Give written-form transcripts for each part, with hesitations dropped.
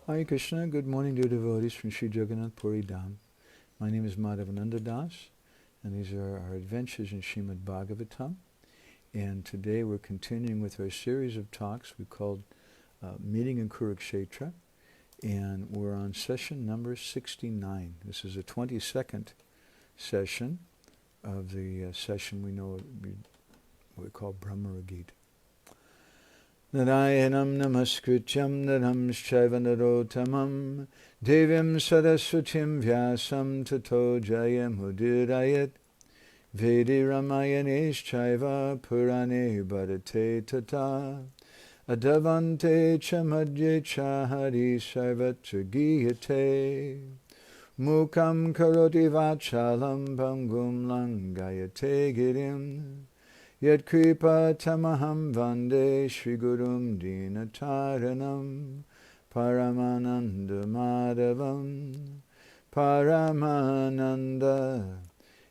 Hare Krishna, good morning dear devotees from Sri Jagannath Puri Dham. My name is Madhavananda Das, and these are our adventures in Srimad Bhagavatam. And today we're continuing with our series of talks we called Meeting in KURUKSHETRA, and we're on session number 69. This is the 22nd session of the session we call Brahmaragita. Narayanam namaskrityam naramshchaiva narotamam devim saraswatim vyasam tato jayamudirayat vedi ramayaneshchaiva purane bharate tata adavante chamadye chahari sarvatra giyate mukam karoti vachalam bangum langayate girim Yat kripa tamaham vande Shri Gurum Dinataranam Paramananda Madhavam Paramananda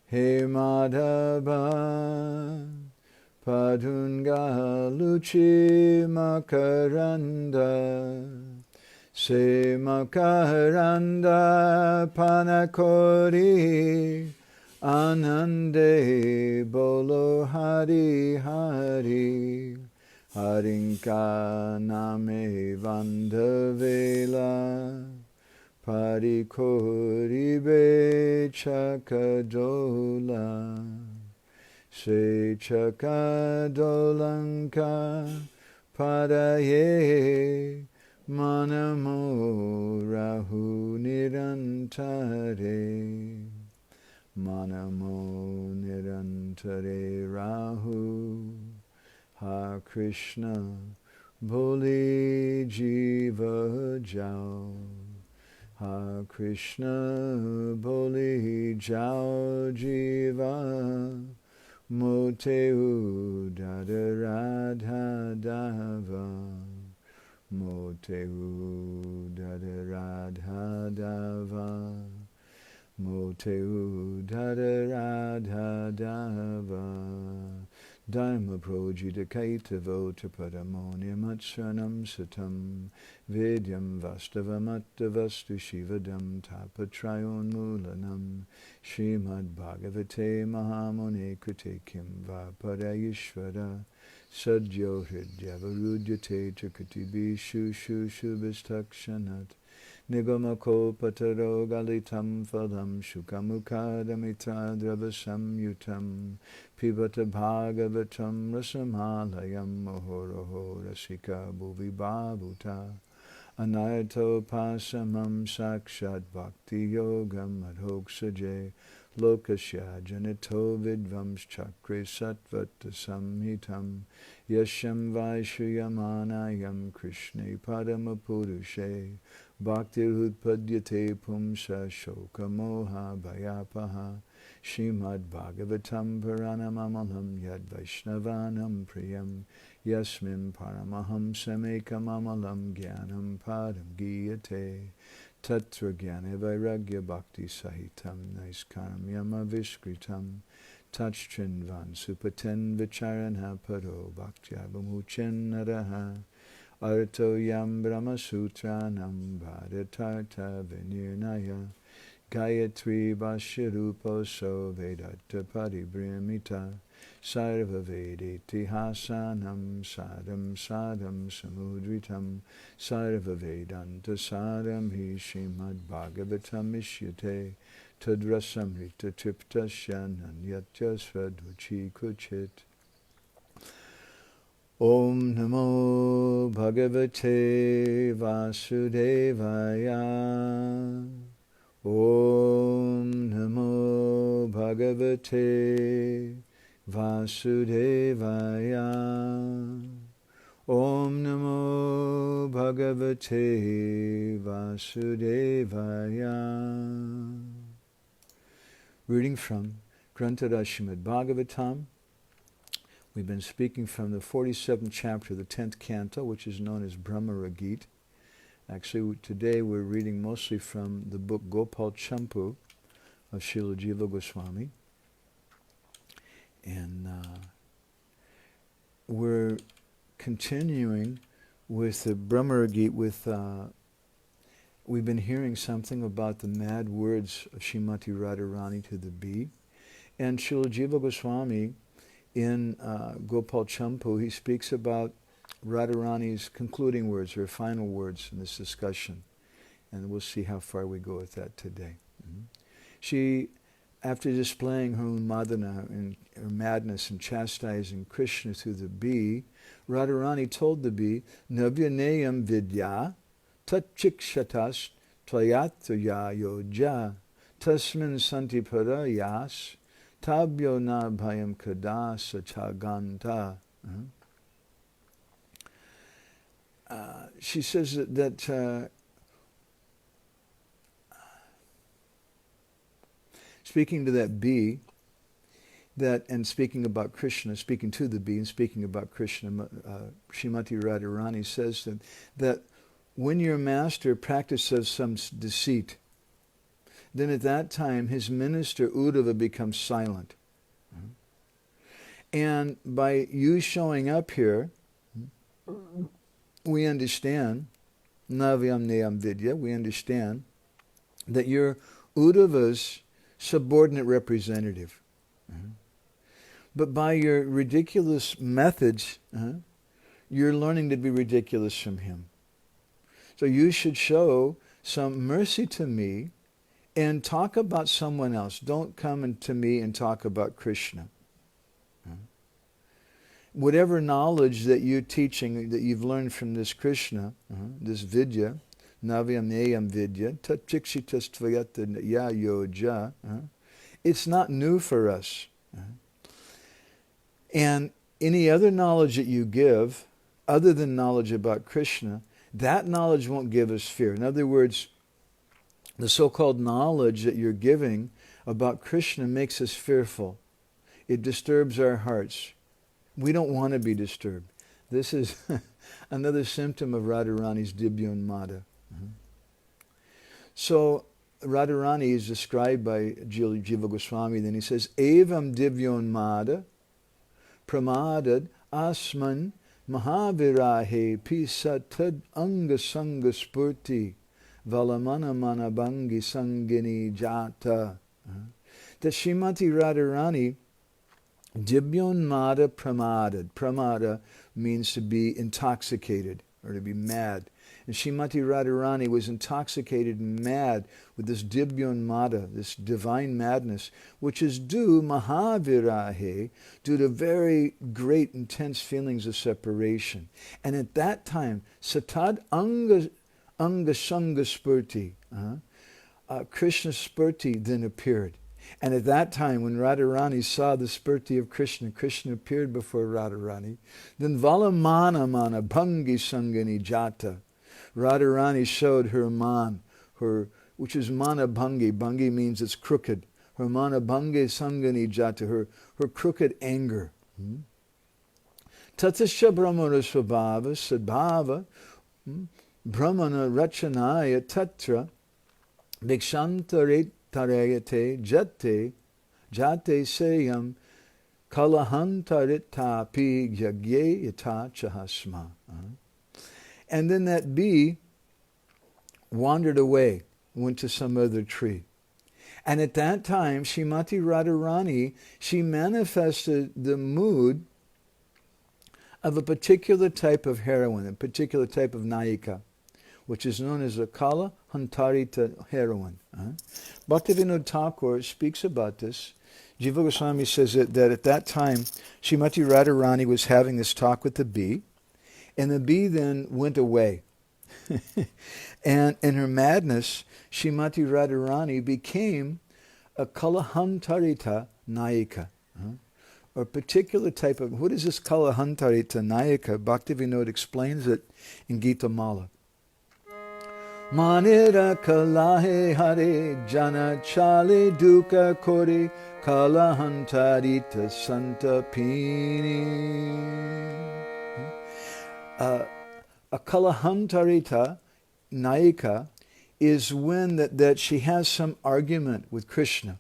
He Madhava Padunga Luchi Makaranda Se Makaranda Panakori Anande bolo hari hari harinka name vandavela parikori be chakadola se chakadolanka padaye manamo rahu nirantare Manamo nirantare rahu ha Krishna boli jiva jao ha Krishna boli jao jiva moteu dada radha dava moteu dada radha dava Moteu dada radha dava Dharma projita kaitavo tapadamoni matsranam satam Vidyam vastavamattavastu shivadam tapatrayon mulanam Srimad Bhagavate Mahamune Krite Kim va parayishvara Sadyo hridyavarudhyate chakatibi shushu shubhistakshanat Nigama pataro galitam phalam shukamukadamitra dravasam yutam pibata bhagavatam rasamalayam mohoroho rasika bhuvi bhavuta anarto pasamam sakshat bhakti yogam adhoksaje lokasya janito vidvams chakre satvata samhitam yasham vaishuyamanayam krishne paramapurushe Bhaktir Udpadyate Pumsa Shoka Moha Bhayapaha Shrimad Bhagavatam Paranamamalam Yad Vaishnavanam Priyam Yasmin Paramaham Samekam Amalam Gyanam Padam Giyate Tatra Gyane Vairagya Bhakti Sahitam Naiskaram Yama Vishkritam Tachchinvan Supaten Vicharana Paro Bhaktyavamuchen Naraha Arto yam brahma sutranam bharatarta vinirnaya Gayatri Vashirupo so vedatta paribrimita Sarva vediti hasanam sadam sadam samudritam Sarva vedanta sadam hi Srimad Bhagavatam ishyate Tadrasamrita triptasya nanyatya svadvachi kuchit Om Namo Bhagavate Vasudevaya Om Namo Bhagavate Vasudevaya Om Namo Bhagavate Vasudevaya Reading from Granthara Srimad Bhagavatam. We've been speaking from the 47th chapter of the 10th canto, which is known as Brahmaragita. Actually, today we're reading mostly from the book Gopal Campu of Srila Jiva Goswami. And we're continuing with the Brahmaragita with we've been hearing something about the mad words of Srimati Radharani to the bee. And Srila Jiva Goswami in Gopal Campu, he speaks about Radharani's concluding words, her final words in this discussion. And we'll see how far we go with that today. She, after displaying her Unmadana and her madness and chastising Krishna through the bee, Radharani told the bee, Navyanayam vidya tatchikshatas tvayatya yoja tasmin santi parayas tabyo na bhayam kadasa chaganta. She says that speaking to that bee, and speaking about Krishna, speaking to the bee and speaking about Krishna, Srimati Radharani says that when your master practices some deceit, then at that time his minister Uddhava becomes silent. And by you showing up here, we understand, Navyam Neyam Vidya, we understand that you're Uddhava's subordinate representative. But by your ridiculous methods, you're learning to be ridiculous from him. So you should show some mercy to me and talk about someone else. Don't come to me and talk about Krishna. Whatever knowledge that you're teaching, that you've learned from this Krishna, this Vidya, Navyam Neyam Vidya, Tatchikshitas Tvayata Ya Yoja, it's not new for us. And any other knowledge that you give, other than knowledge about Krishna, that knowledge won't give us fear. In other words, the so-called knowledge that you're giving about Krishna makes us fearful. It disturbs our hearts. We don't want to be disturbed. This is another symptom of Radharani's Divyonmada. So Radharani is described by Jiva Goswami, then he says, Evam Divyonmada pramadad asman mahavirahe pisatad anga sanga spurti valamana manabangi sangini jata. That Srimati Radharani Divyonmada pramadad. Pramada means to be intoxicated or to be mad. And Srimati Radharani was intoxicated and mad with this Divyonmada, this divine madness, which is due mahavirahe, due to very great intense feelings of separation. And at that time, satad anga sanga spurti, Krishna spurti then appeared. And at that time, when Radharani saw the spurti of Krishna, Krishna appeared before Radharani. Then Valamana mana bhangi sangani jata. Radharani showed her man, which is mana bhangi. Bhangi means it's crooked. Her mana bhangi sangani jata, her crooked anger. Tatasya brahmana svabhava sadbhava brahmana rachanaya tatra bhikshantaret tarayate jate seyam kalahantaritapi yagye yata chahasma. And then that bee wandered away, went to some other tree. And at that time, Srimati Radharani, she manifested the mood of a particular type of heroine, a particular type of nayika, which is known as a Kala Hantarita heroine. Bhaktivinoda Thakur speaks about this. Jiva Goswami says that at that time, Srimati Radharani was having this talk with the bee, and the bee then went away. And in her madness, Srimati Radharani became a Kalahantarita Nayika, or a particular type of... What is this Kalahantarita Nayika? Bhaktivinoda explains it in Gita Mala. Manira kalahe hare jana chale duka kore kalahantarita santapini. A Kalahantarita Nayika is when that she has some argument with Krishna.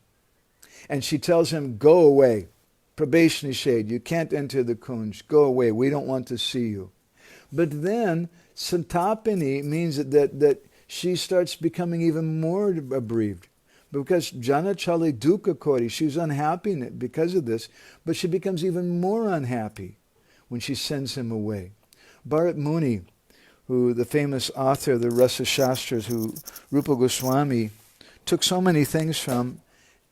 And she tells him, go away. Probationary shade, you can't enter the kunj. Go away, we don't want to see you. But then, Santapini means that she starts becoming even more aggrieved. Because Jana Chale Dukkha Kori, she's unhappy because of this, but she becomes even more unhappy when she sends him away. Bharat Muni, who the famous author of the Rasa Shastras, who Rupa Goswami took so many things from,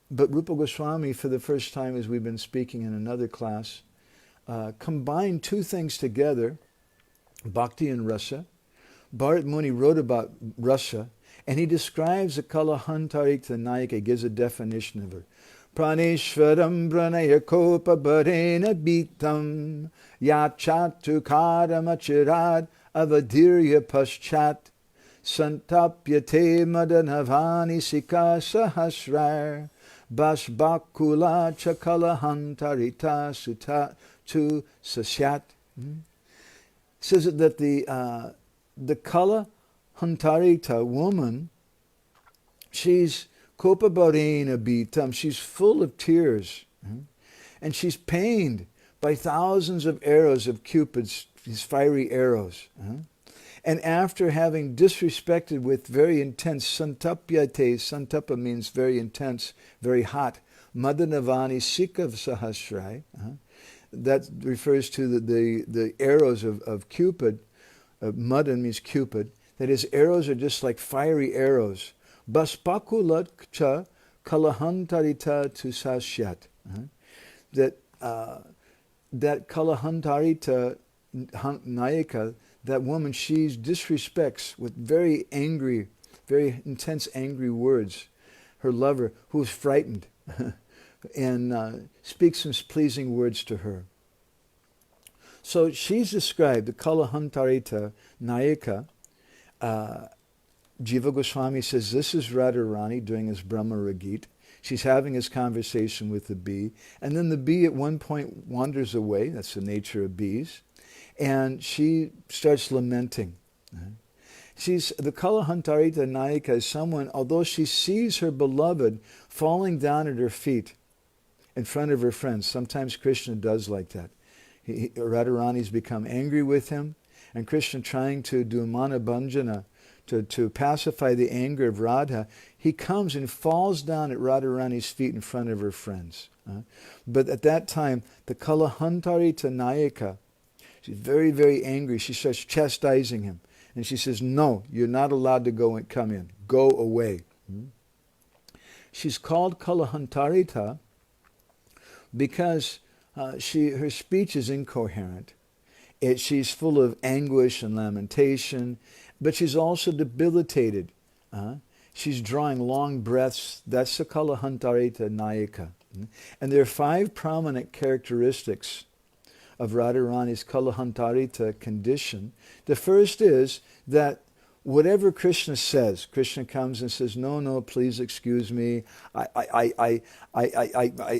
but Rupa Goswami, for the first time, as we've been speaking in another class, combined two things together, bhakti and rasa. Bharat Muni wrote about rasa, and he describes the Kalahantarita Nayika, gives a definition of her. Praneshwaram pranaya kopa bharena bitam yachatu karamachirad avadirya paschat santapyate madanavani sika sahasrar bashbakula chakalahantarita suta tu sasyat. Says that the Kala Hantarita woman, she's kopabarena bitam, she's full of tears, and she's pained by thousands of arrows of Cupid's, these fiery arrows. And after having disrespected with very intense santapyate, santapa means very intense, very hot, madanavani sikav sahasrai, that refers to the arrows of Cupid. Madan means Cupid. That his arrows are just like fiery arrows. Baspakulat cha kalahantarita tu sasyat. That kalahantarita nayika, that woman, she disrespects with very angry, very intense angry words her lover, who is frightened, and speaks some pleasing words to her. So she's described, the Kalahantarita Nayika. Jiva Goswami says this is Radharani doing his Brahma Ragit. She's having his conversation with the bee. And then the bee at one point wanders away. That's the nature of bees. And she starts lamenting. The Kalahantarita Nayika is someone, although she sees her beloved falling down at her feet in front of her friends. Sometimes Krishna does like that. Radharani's become angry with him, and Krishna, trying to do manabhanjana, to pacify the anger of Radha, he comes and falls down at Radharani's feet in front of her friends. But at that time, the Kalahantarita Nayika, she's very, very angry. She starts chastising him. And she says, no, you're not allowed to go and come in. Go away. She's called Kalahantarita because her speech is incoherent. She's full of anguish and lamentation, but she's also debilitated. She's drawing long breaths. That's the Kalahantarita Nayika. And there are 5 prominent characteristics of Radharani's Kalahantarita condition. The first is that whatever Krishna says, Krishna comes and says, no, please excuse me. I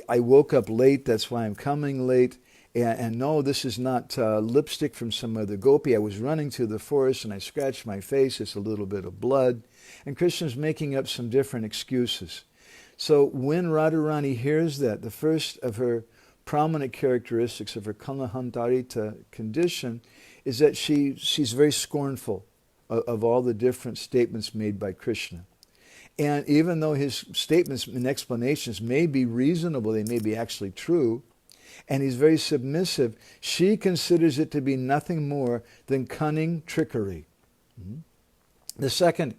woke up late, that's why I'm coming late. And no, this is not lipstick from some other gopi. I was running through the forest and I scratched my face. It's a little bit of blood. And Krishna's making up some different excuses. So when Radharani hears that, the first of her prominent characteristics of her Kalahantarita condition is that she's very scornful of all the different statements made by Krishna. And even though his statements and explanations may be reasonable, they may be actually true, and he's very submissive, she considers it to be nothing more than cunning trickery. The second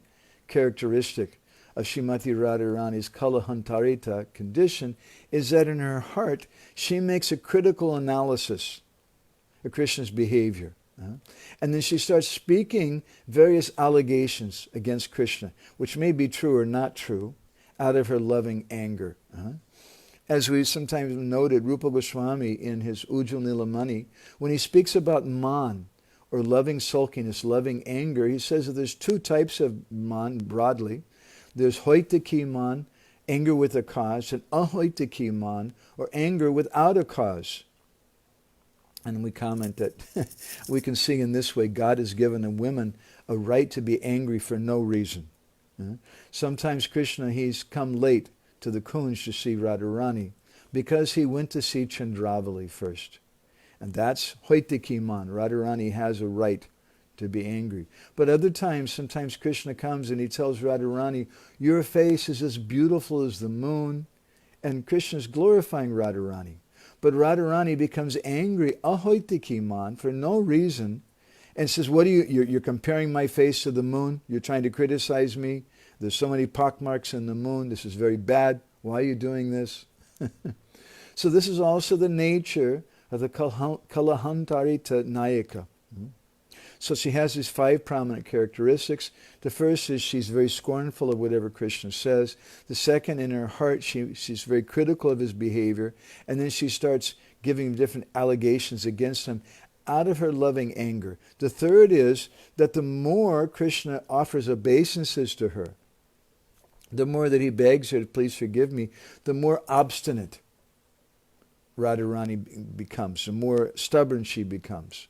characteristic of Srimati Radharani's Kalahantarita condition is that in her heart she makes a critical analysis of Krishna's behavior. And then she starts speaking various allegations against Krishna, which may be true or not true, out of her loving anger. As we sometimes noted, Rupa Goswami in his Ujjwal Nilamani, when he speaks about man, or loving sulkiness, loving anger, he says that there's 2 types of man broadly. There's hoitaki man, anger with a cause, and ahoitaki man, or anger without a cause. And we comment that we can see in this way God has given a women a right to be angry for no reason. Sometimes Krishna, he's come late to the Kunj to see Radharani because he went to see Chandravali first. And that's Hoitaki Man. Radharani has a right to be angry. But other times, sometimes Krishna comes and he tells Radharani, your face is as beautiful as the moon. And Krishna is glorifying Radharani. But Radharani becomes angry, ahoitiki man, for no reason, and says, what are you're comparing my face to the moon? You're trying to criticize me? There's so many pockmarks in the moon. This is very bad. Why are you doing this? So this is also the nature of the Kalahantarita Nayaka. So she has these 5 prominent characteristics. The first is she's very scornful of whatever Krishna says. The second, in her heart, she's very critical of his behavior. And then she starts giving different allegations against him out of her loving anger. The third is that the more Krishna offers obeisances to her, the more that he begs her to please forgive me, the more obstinate Radharani becomes, the more stubborn she becomes.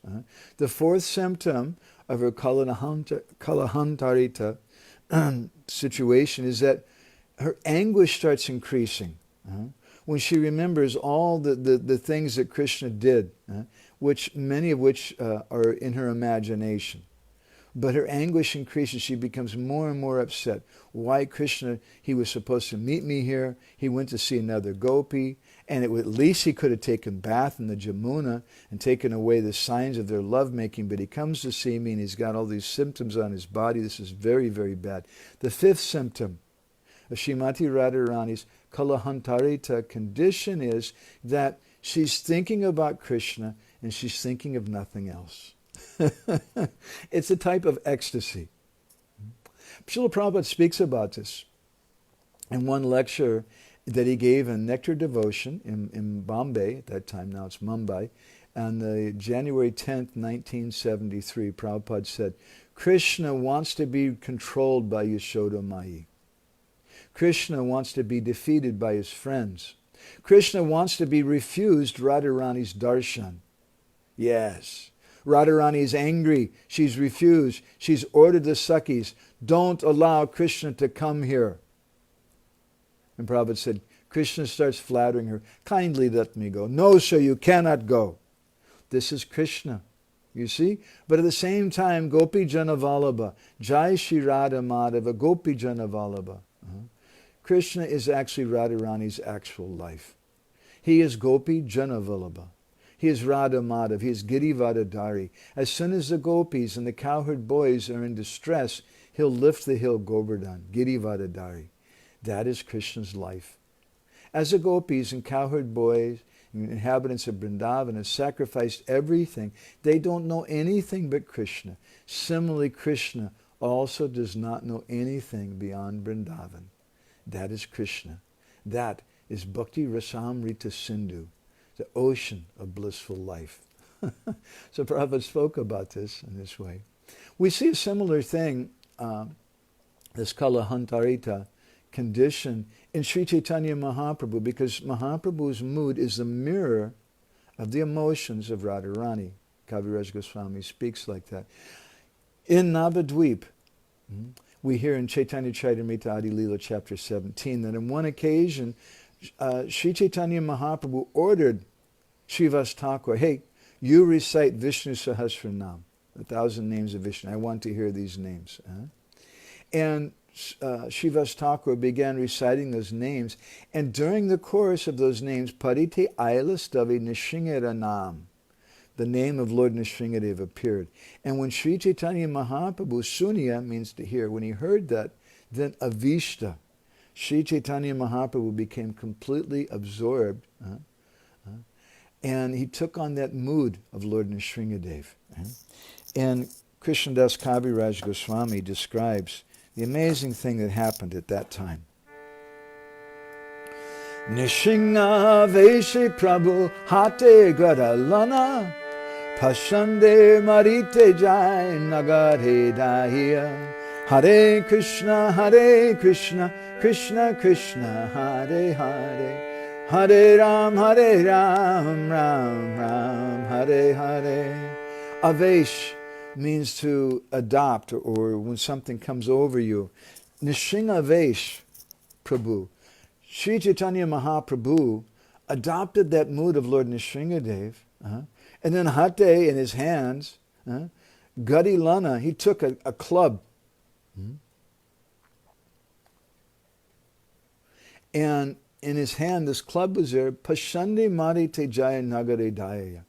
The fourth symptom of her Kalahantarita situation is that her anguish starts increasing. When she remembers all the things that Krishna did, many of which are in her imagination. But her anguish increases. She becomes more and more upset. Why Krishna, he was supposed to meet me here. He went to see another gopi. And at least he could have taken bath in the Jamuna and taken away the signs of their lovemaking. But he comes to see me and he's got all these symptoms on his body. This is very, very bad. The fifth symptom of Srimati Radharani's Kalahantarita condition is that she's thinking about Krishna and she's thinking of nothing else. It's a type of ecstasy. Srila Prabhupada speaks about this in one lecture that he gave in Nectar Devotion in Bombay, at that time, now it's Mumbai, on the January 10th, 1973. Prabhupada said, Krishna wants to be controlled by Yashoda Mai. Krishna wants to be defeated by his friends. Krishna wants to be refused Radharani's darshan. Yes. Radharani is angry. She's refused. She's ordered the Sakhis, don't allow Krishna to come here. And Prabhupada said, Krishna starts flattering her, kindly let me go. No, sir, you cannot go. This is Krishna, you see? But at the same time, Gopi Jana Vallabha, Jai Shri Radha Madhava, Gopi Jana Vallabha. Krishna is actually Radharani's actual life. He is Gopi Jana Vallabha. He is Radha Madhav. He is Girivadadari. As soon as the gopis and the cowherd boys are in distress, he'll lift the hill Govardhan, Girivadadari. That is Krishna's life. As the gopis and cowherd boys, inhabitants of Vrindavan, have sacrificed everything, they don't know anything but Krishna. Similarly, Krishna also does not know anything beyond Vrindavan. That is Krishna. That is Bhakti Rasamrita Sindhu, the ocean of blissful life. So Prabhupada spoke about this in this way. We see a similar thing, this Kalahantarita condition, in Sri Chaitanya Mahaprabhu, because Mahaprabhu's mood is the mirror of the emotions of Radharani. Kaviraj Goswami speaks like that. In Navadvip, we hear in Chaitanya Charitamrita Adi Leela chapter 17 that on one occasion Sri Chaitanya Mahaprabhu ordered Srivas Thakur, hey, you recite Vishnu Sahasranam, 1,000 names of Vishnu. I want to hear these names. And Srivas Thakur began reciting those names, and during the course of those names, Parite Ailastavi Nishringaranam, the name of Lord Nrsingadev appeared. And when Sri Chaitanya Mahaprabhu, Sunya means to hear, when he heard that, then Avishta, Sri Chaitanya Mahaprabhu became completely absorbed, and he took on that mood of Lord Nrsingadev. And Krishnadas Kaviraj Goswami describes the amazing thing that happened at that time. Nrsinga Veshe Prabhu Hate Gadalana Pashande Marite Jai Nagare Dahiya Hare Krishna, Krishna Krishna, Hare Hare Hare Ram, Ram Ram, Hare Hare. Avesh means to adopt, or when something comes over you. Nrsinga Vesh Prabhu. Sri Chaitanya Mahaprabhu adopted that mood of Lord Nrsingadev, and then Hate in his hands Gadilana, he took a club. And in his hand, this club was there, Pashandi Mari Tejaya Nagare Daya.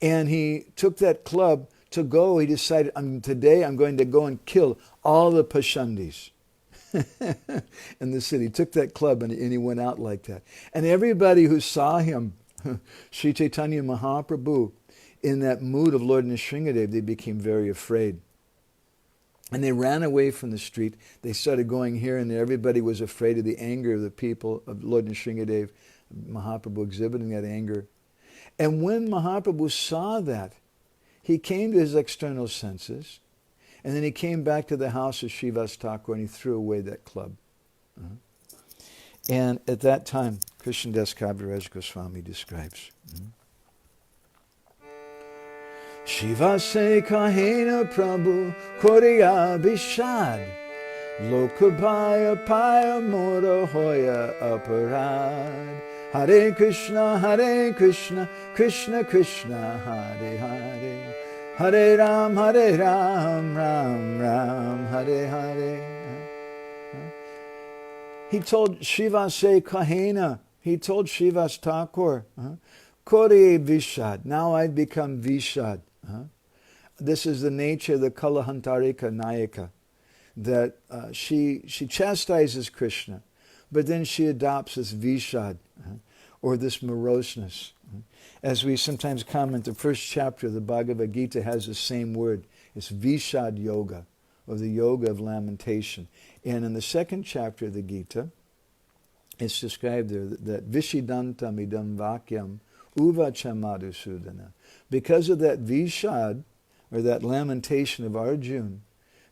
And he took that club to go. He decided, today I'm going to go and kill all the Pashandis in the city. He took that club and he went out like that. And everybody who saw him, Sri Chaitanya Mahaprabhu, in that mood of Lord Nrsingadev, they became very afraid. And they ran away from the street. They started going here and there. Everybody was afraid of the anger of the people, of Lord Nrsingadev, Mahaprabhu exhibiting that anger. And when Mahaprabhu saw that, he came to his external senses, and then he came back to the house of Srivas Thakur and he threw away that club. And at that time, Krishnadas Kaviraj Goswami describes, Shiva se kahena Prabhu Koriya Bishad Lokabhaya Paya Mora Hoya Aparad Hare Krishna, Krishna Krishna, Hare Hare, Hare Ram, Ram Ram, Hare Hare. He told Shivase Kahena, he told Srivas Thakur, Kore Vishad, now I've become Vishad. This is the nature of the Kalahantarika Nayaka, that she chastises Krishna, but then she adopts this Vishad, or this moroseness. As we sometimes comment, the first chapter of the Bhagavad Gita has the same word. It's Vishad Yoga, or the yoga of lamentation. And in the second chapter of the Gita, it's described there that Vishidantam idam vakyam uvacha madhusudana. Because of that Vishad, or that lamentation of Arjuna,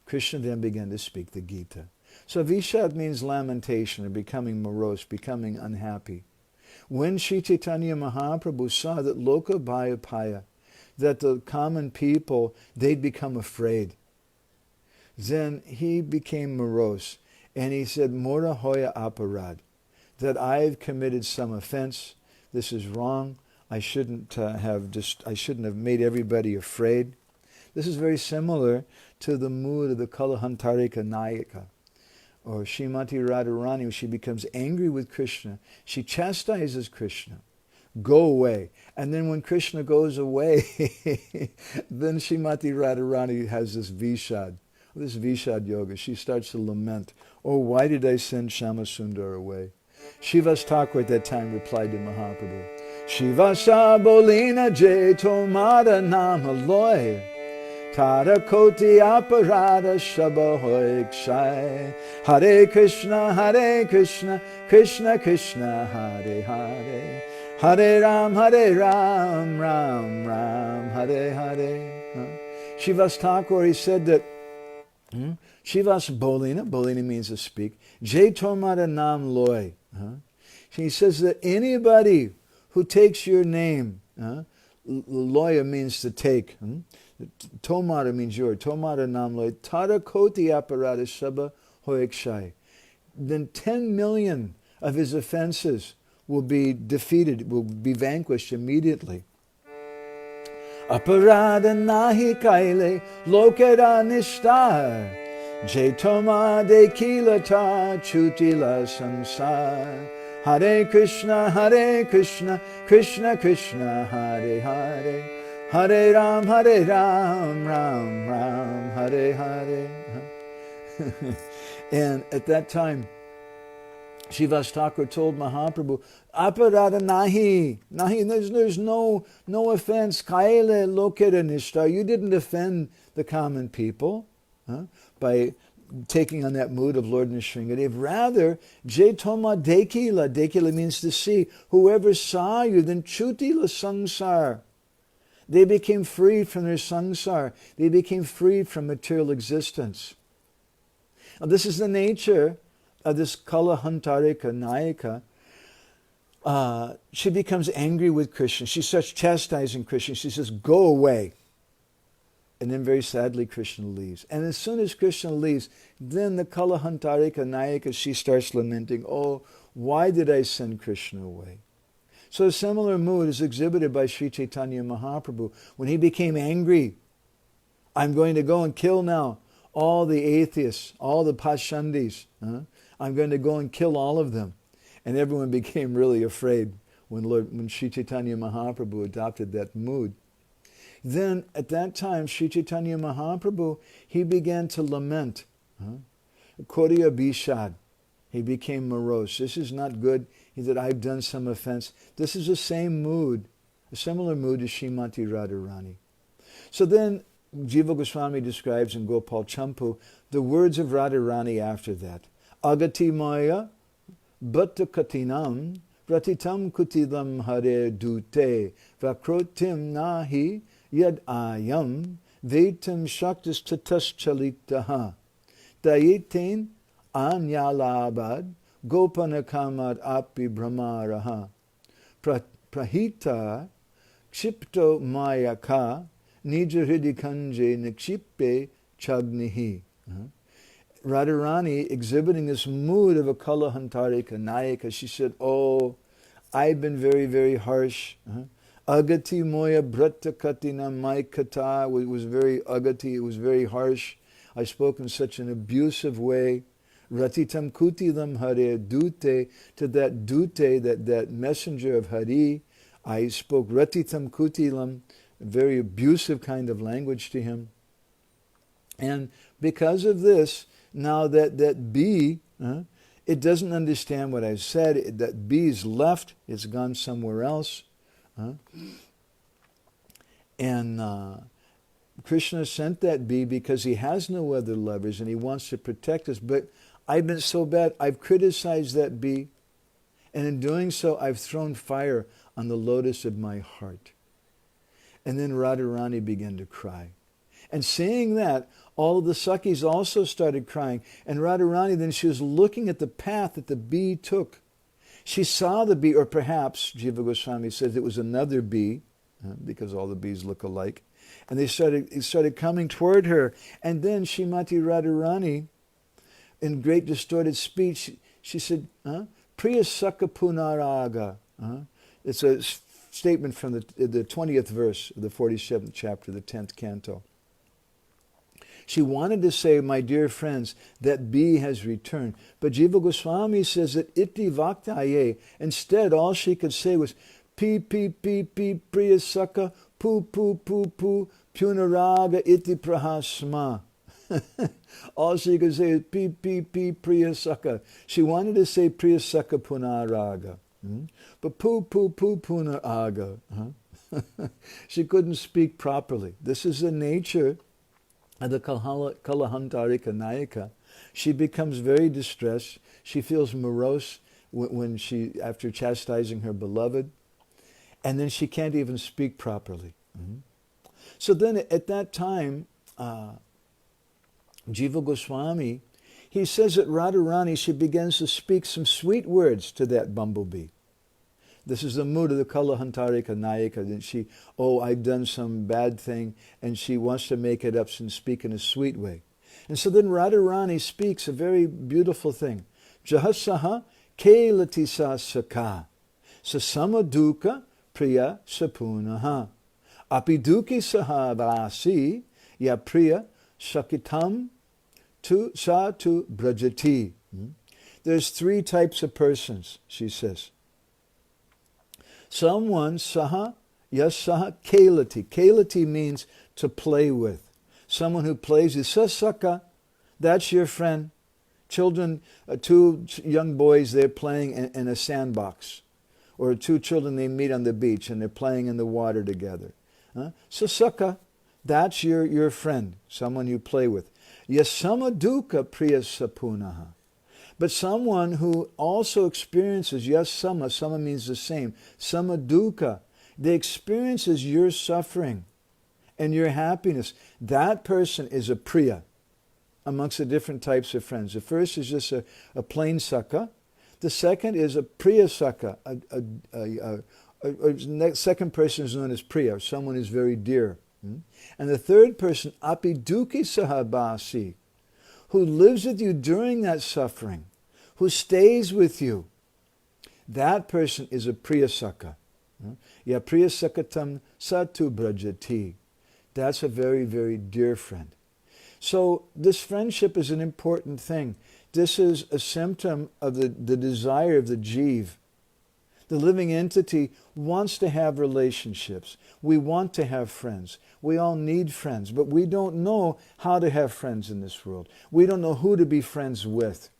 Krishna then began to speak the Gita. So Vishad means lamentation, or becoming morose, becoming unhappy. When Sri Chaitanya Mahaprabhu saw that Loka Bhaya, that the common people, they'd become afraid, then he became morose, and he said, Mora Hoya Aparad, that I've committed some offense, this is wrong, I shouldn't have made everybody afraid. This is very similar to the mood of the Kalahantarika Nayaka, or Srimati Radharani, when she becomes angry with Krishna, she chastises Krishna, go away. And then when Krishna goes away, then Srimati Radharani has this Vishad yoga. She starts to lament, oh, why did I send Shyamasundar away? Srivas Thakur at that time replied to Mahaprabhu, Shivasa bolina je tomara nama loy, Tara koti aparada shaba hoikshai. Hare Krishna, Krishna Krishna, Hare Hare, Hare Ram, Ram Ram, Hare Hare. Srivas Thakur, he said that Shivas Bolina means to speak, Jai Tomara Nam Loy. He says that anybody who takes your name, Loya means to take, Tomara means your, Tomara Nam Loy, Tara Koti Aparada Shaba Hoikshai. Then 10 million of his offenses will be defeated, will be vanquished immediately. Aparada nahi kaile lokera nishtar, Jetoma de kilata chutila sansar. Hare Krishna, Krishna Krishna, Hare Hare, Hare Ram, Ram Ram, Hare Hare. And at that time, Srivas Thakur told Mahaprabhu, Aparada nahi, there's no offense, kaile lokera nishta, you didn't offend the common people by taking on that mood of Lord Nrsingadev. Rather, Jetoma dekila, dekila means to see, whoever saw you, then chutila sangsar. They became freed from their sangsar. They became freed from material existence. Now, this is the nature of this Kalahantarika Nayaka. She becomes angry with Krishna. She starts chastising Krishna. She says, go away. And then very sadly, Krishna leaves. And as soon as Krishna leaves, then the Kalahantarika Nayaka, she starts lamenting, oh, why did I send Krishna away? So a similar mood is exhibited by Sri Chaitanya Mahaprabhu. When he became angry I'm going to go and kill now all the atheists, all the pashandis. I'm going to go and kill all of them. And everyone became really afraid when Sri Chaitanya Mahaprabhu adopted that mood. Then at that time, Sri Chaitanya Mahaprabhu, he began to lament. Koriya Bishad. He became morose. This is not good. He said, I've done some offense. This is the same mood, a similar mood to Srimati Radharani. So then Jiva Goswami describes in Gopal Campu the words of Radharani after that. Agati maya bhatta katinam pratitam kutidam hare dute vakrotim nahi yad ayam vetam shaktis tatas chalitaha dayetain anyalabad gopanakamat api brahmaraha prahita kshipto mayaka nija hridikanje nikshippe chagnihi. Radharani, exhibiting this mood of a Kalahantarika Nayaka, she said, oh, I've been very, very harsh. Agati moya brata katina maikata was very agati, it was very harsh. I spoke in such an abusive way. Ratitam kutilam hare dute, to that dute, that messenger of Hari, I spoke ratitam kutilam, a very abusive kind of language to him. And because of this, now that bee, it doesn't understand what I said. That bee's left. It's gone somewhere else. And Krishna sent that bee because he has no other lovers and he wants to protect us. But I've been so bad. I've criticized that bee. And in doing so, I've thrown fire on the lotus of my heart. And then Radharani began to cry. And seeing that, all of the Sakhis also started crying. And Radharani, then she was looking at the path that the bee took. She saw the bee, or perhaps, Jiva Goswami says it was another bee, because all the bees look alike. And they started coming toward her. And then Srimati Radharani, in great distorted speech, she said, Priya Sakha Punaraga. It's a statement from the 20th verse of the 47th chapter, the 10th canto. She wanted to say, my dear friends, that bee has returned. But Jiva Goswami says that iti vaktaye. Instead, all she could say was, pi, pi, pi, pi, priya sakha, pu, pu, pu, pu, punaraga iti prahasma. All she could say is, pi, pi, pi, priya sakha. She wanted to say priya sakha punaraga. But pu, pu, pu, punaraga. She couldn't speak properly. This is the nature of the Kalahantarika Nayaka. She becomes very distressed. She feels morose when she, after chastising her beloved, and then she can't even speak properly. So then at that time, Jiva Goswami, he says that Radharani, she begins to speak some sweet words to that bumblebee. This is the mood of the Kalahantarika Nayaka. That she, I've done some bad thing, and she wants to make it up and speak in a sweet way. And so then Radharani speaks a very beautiful thing. Jahasaha kelatisa saka sasamaduka priya sapunaha apiduki sahavasi ya priya shakitam tu sa tu brajati. There's three types of persons, she says. Someone, saha, yes, saha, kelati. Kelati means to play with. Someone who plays is sasaka, that's your friend. Children, two young boys, they're playing in a sandbox. Or two children, they meet on the beach and they're playing in the water together. Sasaka, that's your friend, someone you play with. Yasamaduka priya sapunaha. But someone who also experiences, yes, sama means the same, samaduka, they experiences your suffering and your happiness. That person is a priya amongst the different types of friends. The first is just a plain sakha. The second is a priya sakha. Second person is known as priya, someone who's very dear. And the third person, apiduki sahabasi, who lives with you during that suffering, who stays with you. That person is a priya sakha. Ya priya sakhatam satu brajati. That's a very, very dear friend. So this friendship is an important thing. This is a symptom of the desire of the Jiva. The living entity wants to have relationships. We want to have friends. We all need friends, but we don't know how to have friends in this world. We don't know who to be friends with.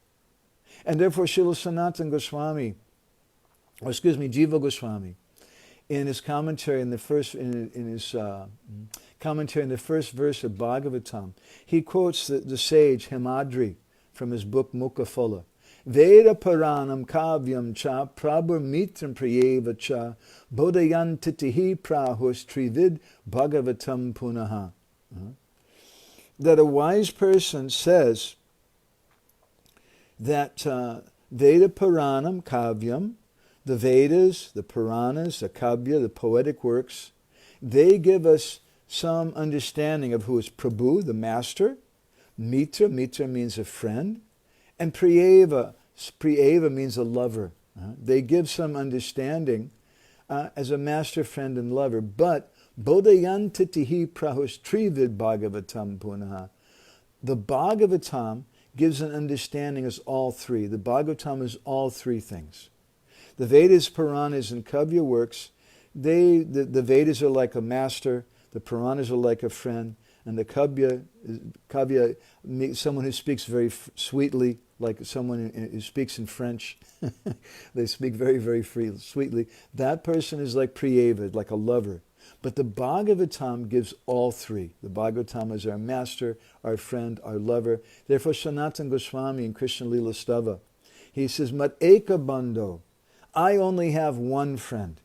And therefore Srila Sanatana Goswami, Jiva Goswami, in his commentary in the first commentary in the first verse of Bhagavatam, he quotes the sage Himadri from his book Mukha. Veda Paranam Kavyam Cha Prabhur Mitram Priyeva Cha Bodhayantitihi Prahus Trivid Bhagavatam Punaha. That a wise person says that Veda Paranam Kavyam, the Vedas, the Puranas, the Kavya, the poetic works, they give us some understanding of who is Prabhu, the master, Mitra means a friend, and Priyeva means a lover. They give some understanding as a master, friend, and lover. But Bodhayantitihi Prahus Trivid Bhagavatam Punaha. The Bhagavatam gives an understanding as all three. The Bhagavatam is all three things. The Vedas, Puranas, and Kavya works, the Vedas are like a master, the Puranas are like a friend, and the Kavya, someone who speaks very sweetly, like someone who speaks in French. They speak very, very sweetly. That person is like Priyeva, like a lover. But the Bhagavatam gives all three. The Bhagavatam is our master, our friend, our lover. Therefore, Sanatana Goswami in Krishna Lila Stava, he says, Mat eka bandho, I only have one friend.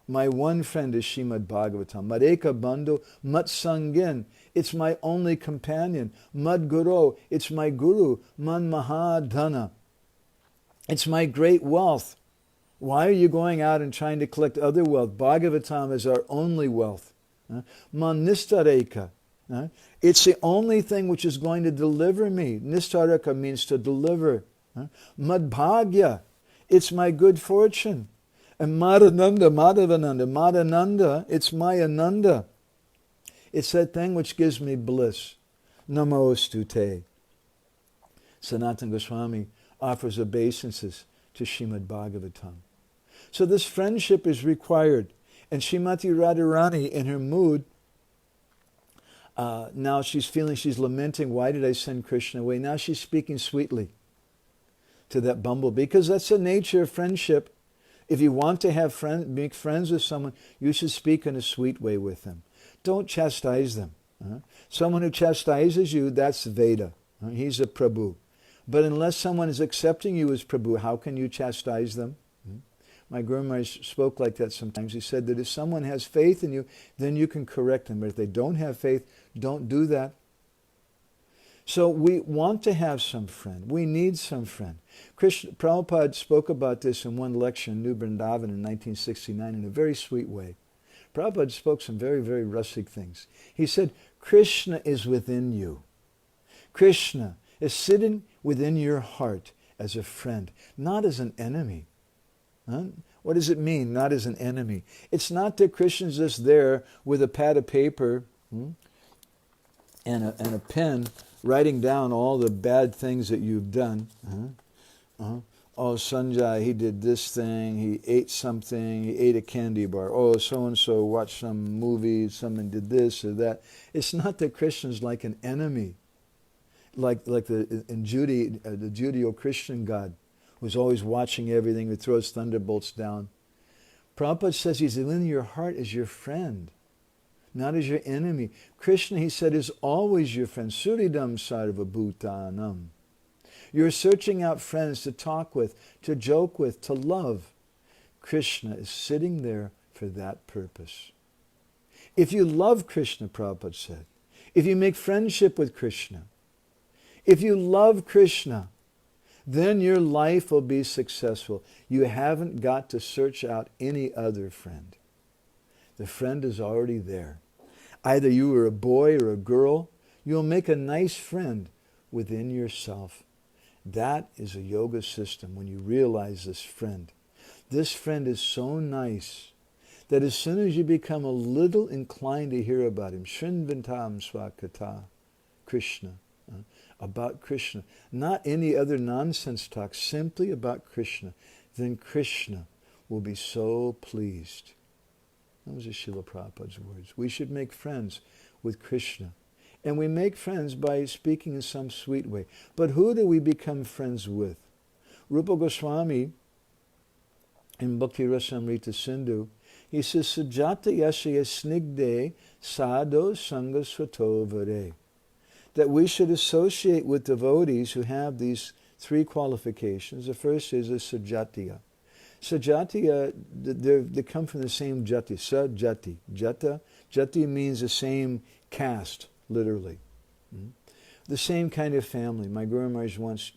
My one friend is Srimad Bhagavatam. Mat eka bandho, mat sangin, it's my only companion. Mad guru, it's my guru. Man mahadhana, it's my great wealth. Why are you going out and trying to collect other wealth? Bhagavatam is our only wealth. Man nistareka, it's the only thing which is going to deliver me. Nistareka means to deliver. Madbhagya, it's my good fortune. And Madhavananda, it's my ananda. It's that thing which gives me bliss. Namostu te. Sanatana Goswami offers obeisances to Srimad Bhagavatam. So this friendship is required. And Srimati Radharani, in her mood, now she's lamenting, why did I send Krishna away? Now she's speaking sweetly to that bumblebee, because that's the nature of friendship. If you want to make friends with someone, you should speak in a sweet way with them. Don't chastise them. Someone who chastises you, that's Veda. He's a Prabhu. But unless someone is accepting you as Prabhu, how can you chastise them? My Guru Maharaj spoke like that sometimes. He said that if someone has faith in you, then you can correct them. But if they don't have faith, don't do that. So we want to have some friend. We need some friend. Prabhupada spoke about this in one lecture in New Vrindavan in 1969 in a very sweet way. Prabhupada spoke some very, very rustic things. He said, Krishna is within you. Krishna is sitting within your heart as a friend, not as an enemy. What does it mean, not as an enemy? It's not that Krishna's just there with a pad of paper and a pen writing down all the bad things that you've done. Oh, Sanjay, he did this thing, he ate something, he ate a candy bar. Oh, so-and-so watched some movie, someone did this or that. It's not that Krishna's like an enemy, like the Judeo-Christian God, who's always watching everything, who throws thunderbolts down. Prabhupada says he's in your heart as your friend, not as your enemy. Krishna, he said, is always your friend. Suridam sarva bhutanam. You're searching out friends to talk with, to joke with, to love. Krishna is sitting there for that purpose. If you love Krishna, Prabhupada said, if you make friendship with Krishna, if you love Krishna, then your life will be successful. You haven't got to search out any other friend. The friend is already there. Either you are a boy or a girl, you'll make a nice friend within yourself. That is a yoga system when you realize this friend. This friend is so nice that as soon as you become a little inclined to hear about him, Shrinvantam Swakata, Krishna, about Krishna, not any other nonsense talk, simply about Krishna, then Krishna will be so pleased. Those are Srila Prabhupada's words. We should make friends with Krishna. And we make friends by speaking in some sweet way. But who do we become friends with? Rupa Goswami, in Bhakti Rasamrita Sindhu, he says, Sajata yashaya snigde sadho sangha svatovare. That we should associate with devotees who have these three qualifications. The first is a sajatiya. Sajatiya, they come from the same jati, sajati. Jati means the same caste, literally. The same kind of family. My Guru Maharaj once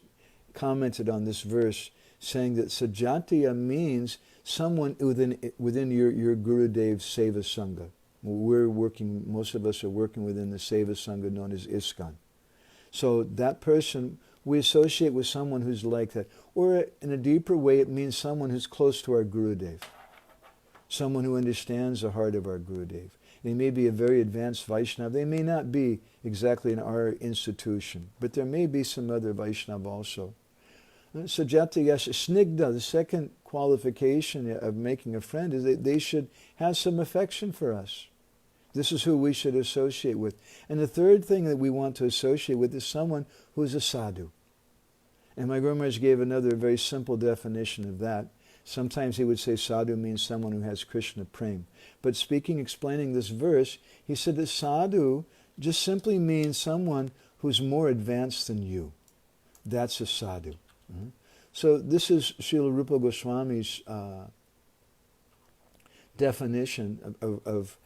commented on this verse, saying that sajatiya means someone within your Gurudev Seva Sangha. Most of us are working within the Seva Sangha known as ISKCON. So that person, we associate with someone who's like that. Or in a deeper way, it means someone who's close to our Gurudev. Someone who understands the heart of our Gurudev. They may be a very advanced Vaishnava. They may not be exactly in our institution, but there may be some other Vaishnava also. Sajata Yasha Snigdha, the second qualification of making a friend is that they should have some affection for us. This is who we should associate with. And the third thing that we want to associate with is someone who is a sadhu. And my Guru Maharaj gave another very simple definition of that. Sometimes he would say sadhu means someone who has Krishna prem. But explaining this verse, he said that sadhu just simply means someone who's more advanced than you. That's a sadhu. So this is Srila Rupa Goswami's definition of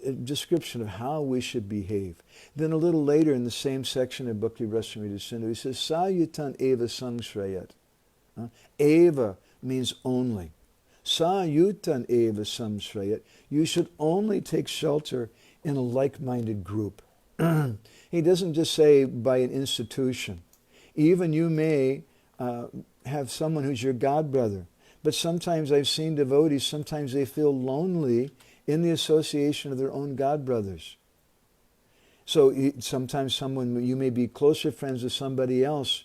a description of how we should behave. Then a little later in the same section of Bhakti Rasamrita Sindhu, he says, Sayutan eva sangshrayat. Eva means only. Sayutan eva samshrayat. You should only take shelter in a like-minded group. He doesn't just say by an institution. Even you may have someone who's your godbrother. But sometimes I've seen devotees, sometimes they feel lonely in the association of their own godbrothers. So sometimes you may be closer friends with somebody else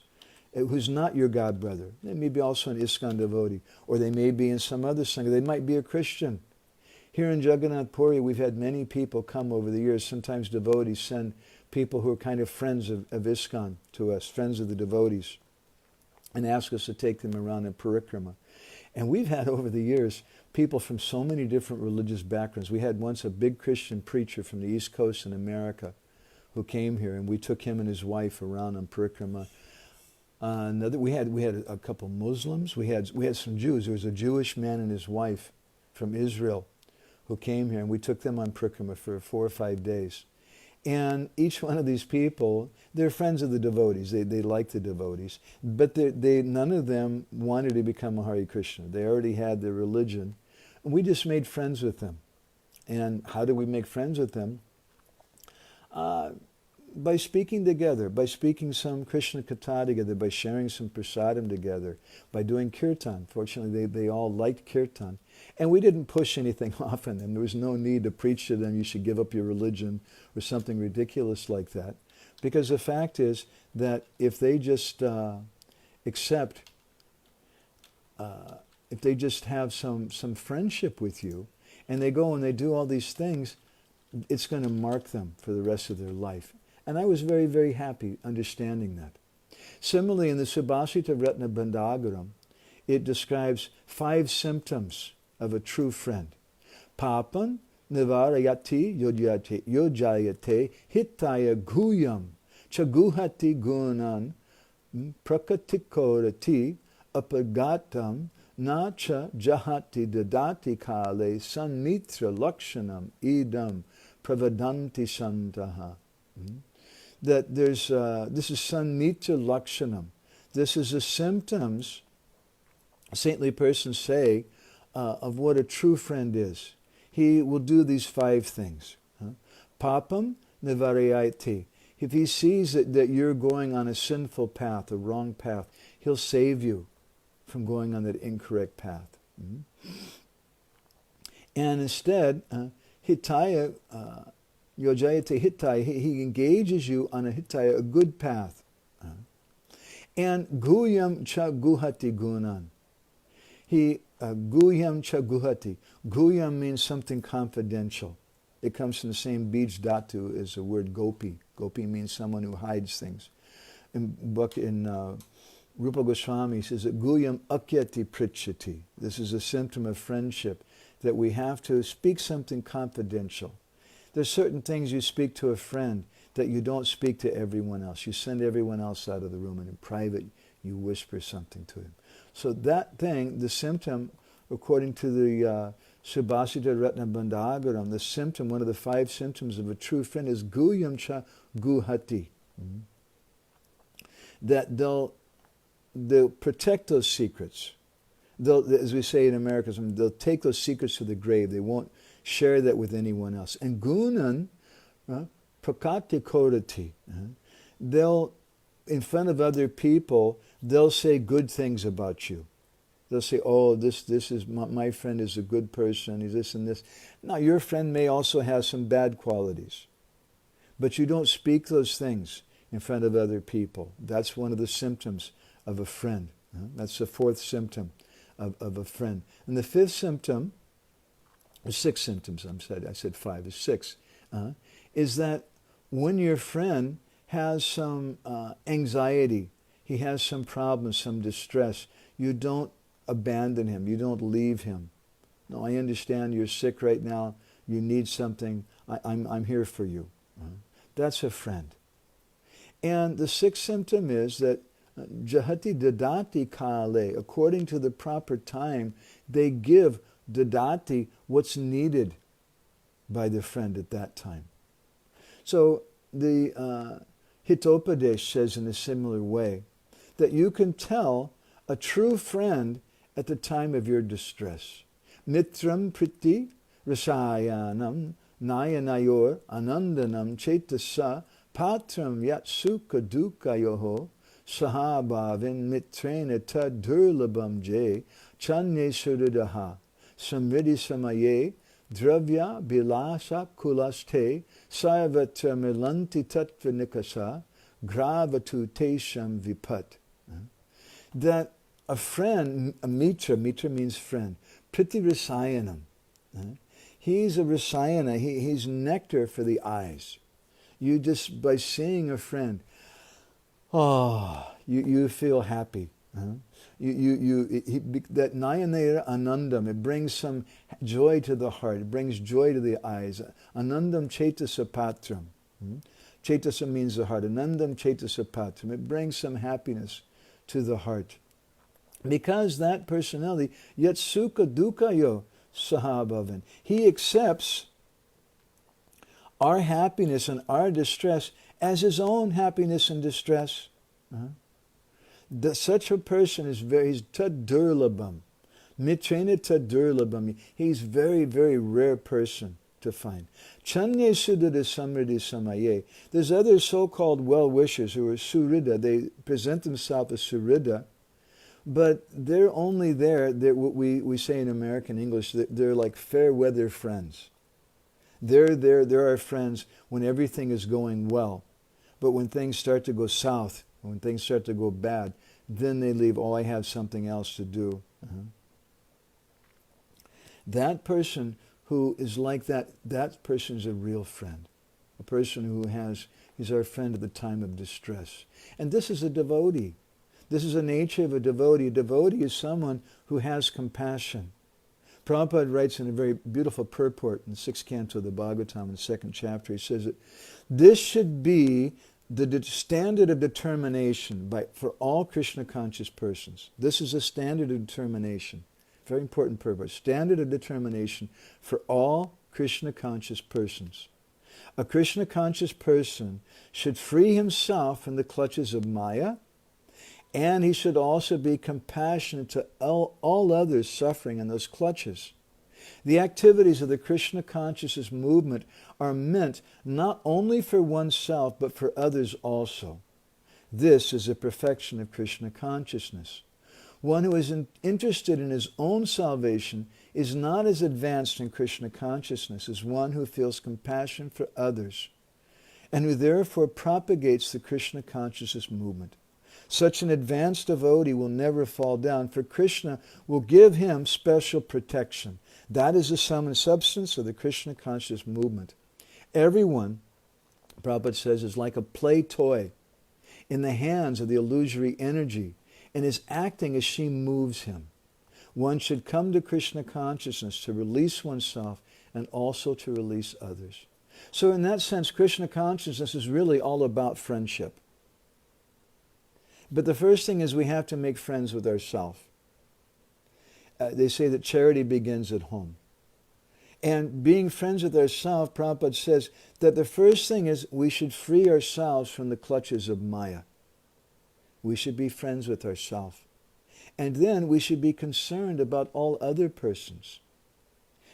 who's not your godbrother. They may be also an ISKCON devotee, or they may be in some other sangha. They might be a Christian. Here in Jagannath Puri, we've had many people come over the years. Sometimes devotees send people who are kind of friends of ISKCON to us, friends of the devotees, and ask us to take them around in parikrama. And we've had over the years people from so many different religious backgrounds. We had once a big Christian preacher from the East Coast in America who came here, and we took him and his wife around on parikrama. We had a couple Muslims. We had some Jews. There was a Jewish man and his wife from Israel who came here, and we took them on parikrama for 4 or 5 days. And each one of these people, they're friends of the devotees. They like the devotees. But none of them wanted to become a Hare Krishna. They already had their religion. And we just made friends with them. And how do we make friends with them? By speaking together, by speaking some Krishna Katha together, by sharing some prasadam together, by doing kirtan. Fortunately, they all liked kirtan. And we didn't push anything off on them. There was no need to preach to them, you should give up your religion or something ridiculous like that. Because the fact is that if they just accept, if they just have some friendship with you, and they go and they do all these things, it's going to mark them for the rest of their life. And I was very, very happy understanding that. Similarly, in the Subhasita Ratna Bandagaram, it describes 5 symptoms of a true friend. Papan nivarayati yojayate hitaya guyam chaguhati gunan prakatikorati apagatam nacha jahati dadati kale sannitra lakshanam idam pravadanti santaha. That this is sannitra lakshanam. This is the symptoms saintly persons say of what a true friend is. He will do these 5 things. Papam nivarayati. If he sees that you're going on a sinful path, a wrong path, he'll save you from going on that incorrect path. And instead, hitaya, yojayate hitaya, he engages you on a hitaya, a good path. And guyam cha guhati gunan. He guyam cha guhati. Guyam means something confidential. It comes from the same bij dhatu as the word gopi. Gopi means someone who hides things. In Rupa Goswami says that guyam akyati pritchati. This is a symptom of friendship, that we have to speak something confidential. There's certain things you speak to a friend that you don't speak to everyone else. You send everyone else out of the room, and in private you whisper something to him. So that thing, the symptom, according to the Subhasita Ratna Bandhagaram, the symptom, one of the 5 symptoms of a true friend is guyam cha guhati. That they'll protect those secrets. As we say in America, they'll take those secrets to the grave. They won't share that with anyone else. And gunan, prakati kodati. They'll, in front of other people, they'll say good things about you. They'll say, oh, this is my friend is a good person, he's this and this. Now, your friend may also have some bad qualities, but you don't speak those things in front of other people. That's one of the symptoms of a friend. That's the 4th symptom of a friend. And the 5th symptom, there's 6 symptoms, I said 5, there's 6, is that when your friend has some anxiety, he has some problems, some distress, you don't abandon him, you don't leave him. No, I understand you're sick right now, you need something, I'm here for you. That's a friend. And the 6th symptom is that jahati dadati kale, according to the proper time, they give dadati what's needed by the friend at that time. So the Hitopadesh says in a similar way that you can tell a true friend at the time of your distress. Mitram priti rasayanam nayanayor anandanam chetasa patram yat sukha dukkhayoho sahabhavin mitrena tad durlabam jay chanye surudaha samriddhi samaye dravya bilasa kulaste sarvatra milanti tattva nikasa gravatu tesham vipat. That a friend, a mitra means friend, priti rasayanam. He's a rasayana, he's nectar for the eyes. You just, by seeing a friend, you feel happy. That nayanera anandam, it brings some joy to the heart, it brings joy to the eyes. Anandam chetasa patram. Chetasa means the heart. Anandam chetasa patram. It brings some happiness to the heart. Because that personality, yet sukha dukkhayo sahabhavan, he accepts our happiness and our distress as his own happiness and distress. Such a person is he's tadurlabham. Mitrena tadurlabham. He's very, very rare person to find. Chanye sudada samriddhi samaye. There's other so-called well-wishers who are surida. They present themselves as surida, but they're only there, what we say in American English, they're like fair weather friends. They're our friends when everything is going well. But when things start to go south, when things start to go bad, then they leave, I have something else to do. That person who is like that person is a real friend. A person who he's our friend at the time of distress. And this is a devotee. This is the nature of a devotee. A devotee is someone who has compassion. Prabhupada writes in a very beautiful purport in the 6th canto of the Bhagavatam, in the 2nd chapter, he says that this should be the standard of determination for all Krishna conscious persons. This is a standard of determination. Very important purport. Standard of determination for all Krishna conscious persons. A Krishna conscious person should free himself from the clutches of Maya, and he should also be compassionate to all others suffering in those clutches. The activities of the Krishna consciousness movement are meant not only for oneself, but for others also. This is a perfection of Krishna consciousness. One who is interested in his own salvation is not as advanced in Krishna consciousness as one who feels compassion for others and who therefore propagates the Krishna consciousness movement. Such an advanced devotee will never fall down, for Krishna will give him special protection. That is the sum and substance of the Krishna conscious movement. Everyone, Prabhupada says, is like a play toy in the hands of the illusory energy and is acting as she moves him. One should come to Krishna consciousness to release oneself and also to release others. So in that sense, Krishna consciousness is really all about friendship. But the first thing is we have to make friends with ourselves. They say that charity begins at home. And being friends with ourselves, Prabhupada says that the first thing is we should free ourselves from the clutches of Maya. We should be friends with ourselves. And then we should be concerned about all other persons.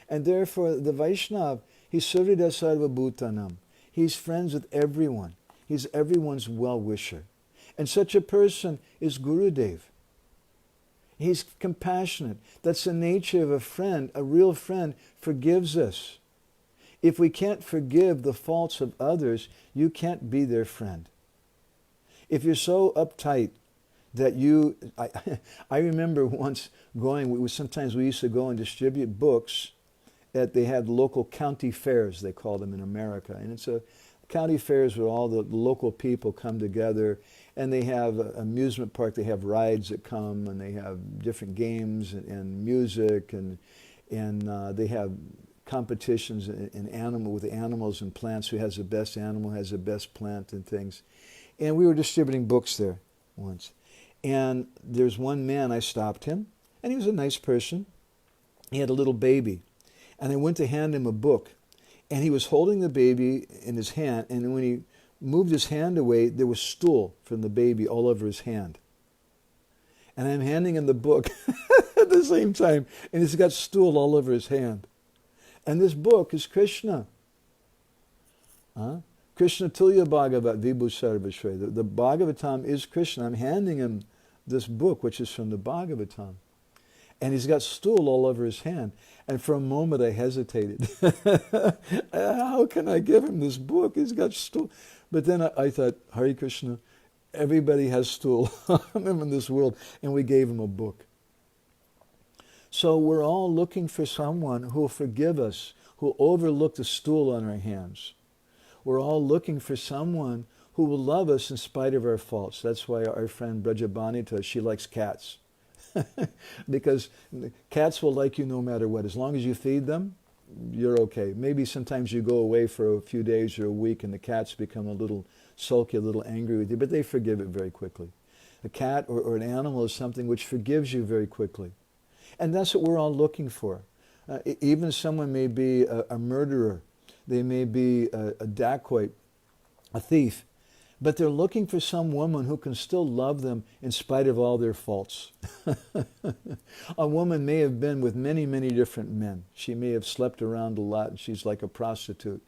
And therefore the Vaishnava, he's Surida Sarva Bhutanam. He's friends with everyone. He's everyone's well-wisher. And such a person is Gurudev. He's compassionate. That's the nature of a friend. A real friend forgives us. If we can't forgive the faults of others, you can't be their friend. If you're so uptight that I remember once going, sometimes we used to go and distribute books they had local county fairs, they call them in America. And it's a county fairs where all the local people come together, and they have an amusement park, they have rides that come, and they have different games and music, and they have competitions with animals and plants. Who has the best animal, has the best plant and things. And we were distributing books there once. And there's one man, I stopped him, and he was a nice person. He had a little baby. And I went to hand him a book, and he was holding the baby in his hand, and when he moved his hand away, there was stool from the baby all over his hand. And I'm handing him the book at the same time, and he's got stool all over his hand. And this book is Krishna. Krishna Tulya Bhagavat Vibhu Sarvashre. The Bhagavatam is Krishna. I'm handing him this book, which is from the Bhagavatam. And he's got stool all over his hand. And for a moment I hesitated. How can I give him this book? He's got stool. But then I thought, Hare Krishna, everybody has stool in this world. And we gave him a book. So we're all looking for someone who will forgive us, who will overlook the stool on our hands. We're all looking for someone who will love us in spite of our faults. That's why our friend Brajabanita, she likes cats. Because cats will like you no matter what. As long as you feed them, you're okay. Maybe sometimes you go away for a few days or a week and the cats become a little sulky, a little angry with you, but they forgive it very quickly. A cat or an animal is something which forgives you very quickly. And that's what we're all looking for. Even someone may be a murderer. They may be a dacoit, a thief. But they're looking for some woman who can still love them in spite of all their faults. A woman may have been with many, many different men. She may have slept around a lot, and she's like a prostitute.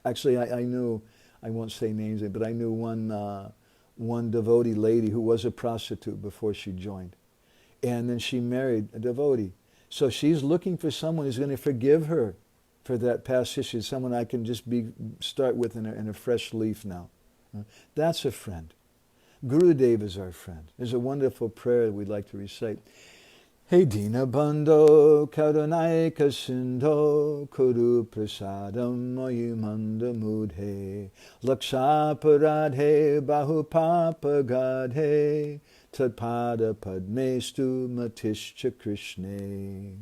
Actually, I knew, I won't say names, but I knew one devotee lady who was a prostitute before she joined. And then she married a devotee. So she's looking for someone who's going to forgive her for that past history, someone I can just start with in a fresh leaf now. That's a friend. Gurudev is our friend. There's a wonderful prayer we'd like to recite. He dina bandho karunaika sindho kuru prasadam mayumanda mudhe lakshaparadhe bahupapagadhe tadpada padmestu matishcha krishne.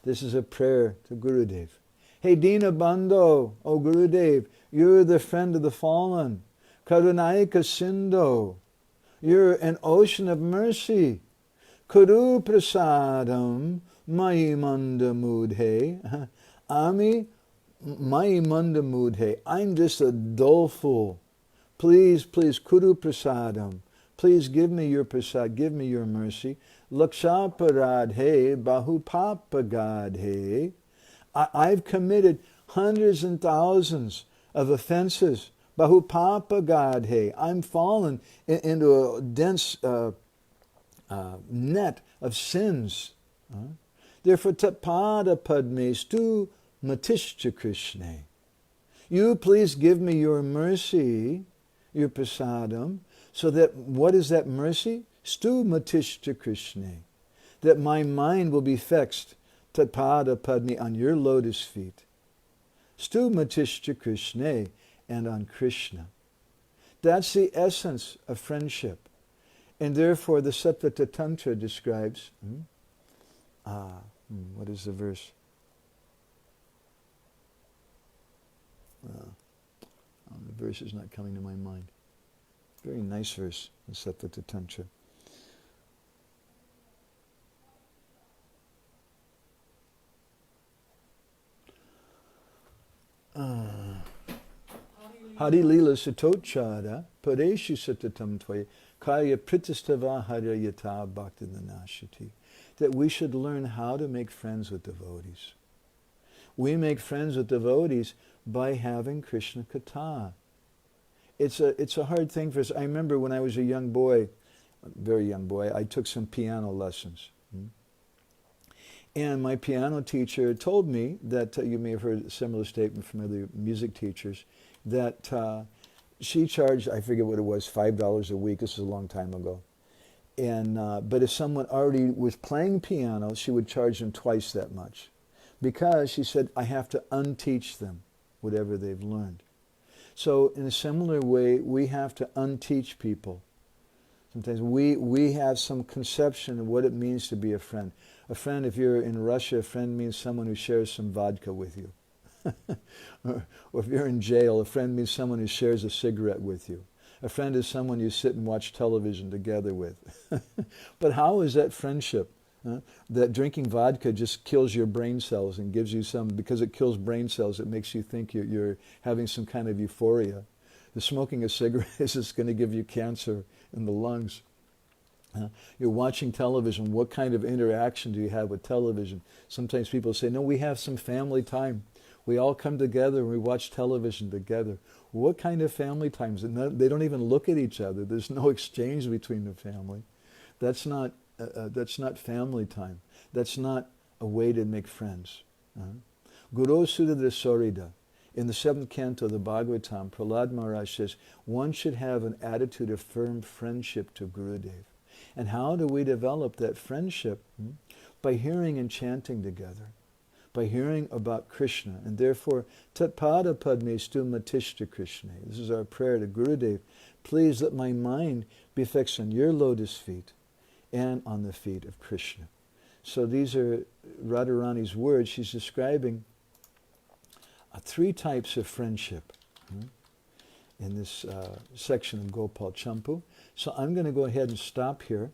This is a prayer to Gurudev. Hey Dina Bandho, O Gurudev, you're the friend of the fallen. Karunaika Sindho, you're an ocean of mercy. Kuru prasadam mayimanda mudhe. Ami mayimanda mudhe. I'm just a dull fool. Please, kuru prasadam. Please give me your prasad, give me your mercy. Lakshaparadhe bahupapagadhe. I've committed hundreds and thousands of offenses. Bahupapagadhe. I'm fallen into a dense net of sins. Therefore, Tatpada Padme Stu Matishcha Krishna. You please give me your mercy, your prasadam, so that, what is that mercy? Stu Matishcha Krishna. That my mind will be fixed, Tatpada Padme, on your lotus feet. Stu Matishcha Krishna, and on Krishna. That's the essence of friendship. And therefore the Sattva Tantra describes, what is the verse? The verse is not coming to my mind. Very nice verse in Sattva Tantra. Hari Lila Satochara Padeshu Satatam Tvaya Kaya Pritistava Hara Yata Bhaktidanashati. That we should learn how to make friends with devotees. We make friends with devotees by having Krishna Katha. It's a hard thing for us. I remember when I was a young boy, very young boy, I took some piano lessons. And my piano teacher told me that, you may have heard a similar statement from other music teachers, that she charged, I forget what it was, $5 a week. This is a long time ago. And but if someone already was playing piano, she would charge them twice that much. Because she said, I have to unteach them whatever they've learned. So in a similar way, we have to unteach people. Sometimes we have some conception of what it means to be a friend. A friend, if you're in Russia, a friend means someone who shares some vodka with you. or if you're in jail, a friend means someone who shares a cigarette with you. A friend is someone you sit and watch television together with. But how is that friendship? That drinking vodka just kills your brain cells and gives you some, because it kills brain cells, it makes you think you're having some kind of euphoria. The smoking a cigarette is just going to give you cancer in the lungs. You're watching television. What kind of interaction do you have with television? Sometimes people say, no, we have some family time. We all come together and we watch television together. What kind of family times? They don't even look at each other. There's no exchange between the family. That's not family time. That's not a way to make friends. Guru Sudhadra Sorida, in the 7th canto of the Bhagavatam, Prahlad Maharaj says, one should have an attitude of firm friendship to Gurudev. And how do we develop that friendship? By hearing and chanting together. By hearing about Krishna. And therefore, Tatpada Padme Stu Matishta Krishna. This is our prayer to Gurudev. Please let my mind be fixed on your lotus feet and on the feet of Krishna. So these are Radharani's words. She's describing 3 types of friendship in this section of Gopal Campu. So I'm going to go ahead and stop here.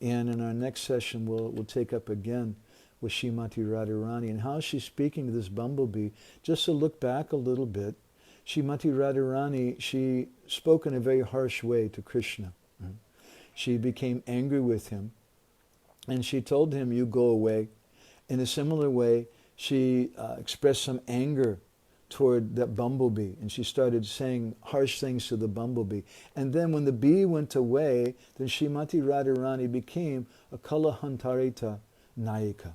And in our next session, we'll take up again with Srimati Radharani and how she's speaking to this bumblebee. Just to look back a little bit, Srimati Radharani, she spoke in a very harsh way to Krishna. She became angry with him, and she told him, you go away. In a similar way, she expressed some anger toward that bumblebee, and she started saying harsh things to the bumblebee. And then when the bee went away, then Srimati Radharani became a Kalahantarita Nayika.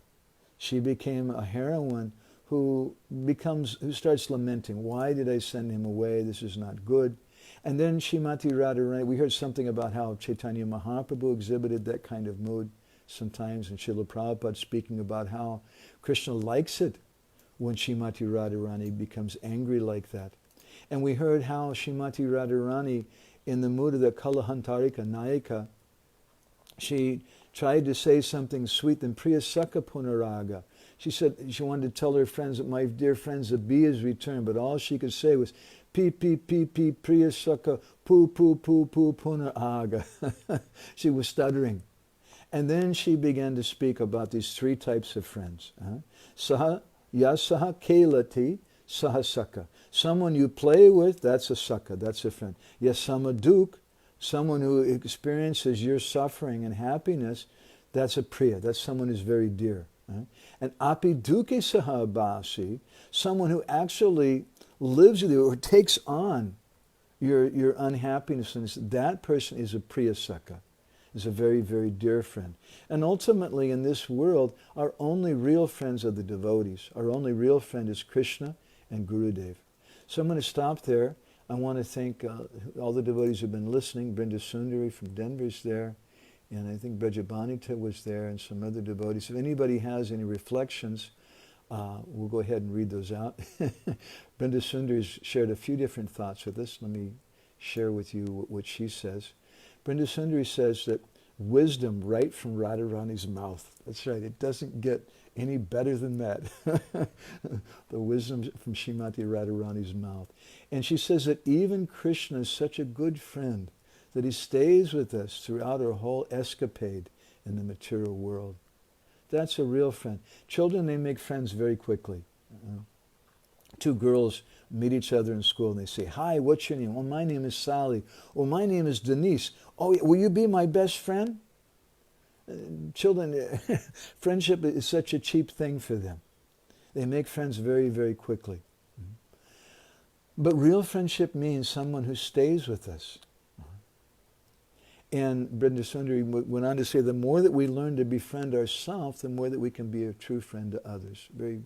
She became a heroine who starts lamenting, why did I send him away? This is not good. And then Srimati Radharani, we heard something about how Chaitanya Mahaprabhu exhibited that kind of mood sometimes, and Srila Prabhupada speaking about how Krishna likes it when Srimati Radharani becomes angry like that. And we heard how Srimati Radharani, in the mood of the Kalahantarika Nayika, she tried to say something sweet than Priya Saka Punaraga. She said she wanted to tell her friends that my dear friends, the bee has returned, but all she could say was Pi Priya Saka Pu Punaraga. She was stuttering. And then she began to speak about these 3 types of friends. Saha Yasaha Kelati Sahasaka. Someone you play with, that's a saka, that's a friend. Yasamaduk, someone who experiences your suffering and happiness, that's a priya, that's someone who's very dear. And api duke sahabasi, someone who actually lives with you or takes on your unhappiness, and that person is a priya saka. is a very, very dear friend. And ultimately in this world, our only real friends are the devotees. Our only real friend is Krishna and Gurudev. So I'm going to stop there. I want to thank all the devotees who have been listening. Brinda Sundari from Denver's there. And I think Brajabanita was there and some other devotees. If anybody has any reflections, we'll go ahead and read those out. Brinda Sundari shared a few different thoughts with us. Let me share with you what she says. Brinda Sundari says that wisdom right from Radharani's mouth. That's right, it doesn't get any better than that. The wisdom from Srimati Radharani's mouth. And she says that even Krishna is such a good friend that he stays with us throughout our whole escapade in the material world. That's a real friend. Children, they make friends very quickly. Two girls meet each other in school and they say, "Hi, what's your name?" "Oh, my name is Sally." "Oh, my name is Denise." "Oh, will you be my best friend?" Children, friendship is such a cheap thing for them. They make friends very, very quickly. But real friendship means someone who stays with us. And Brinda Sundari went on to say, the more that we learn to befriend ourselves, the more that we can be a true friend to others. Very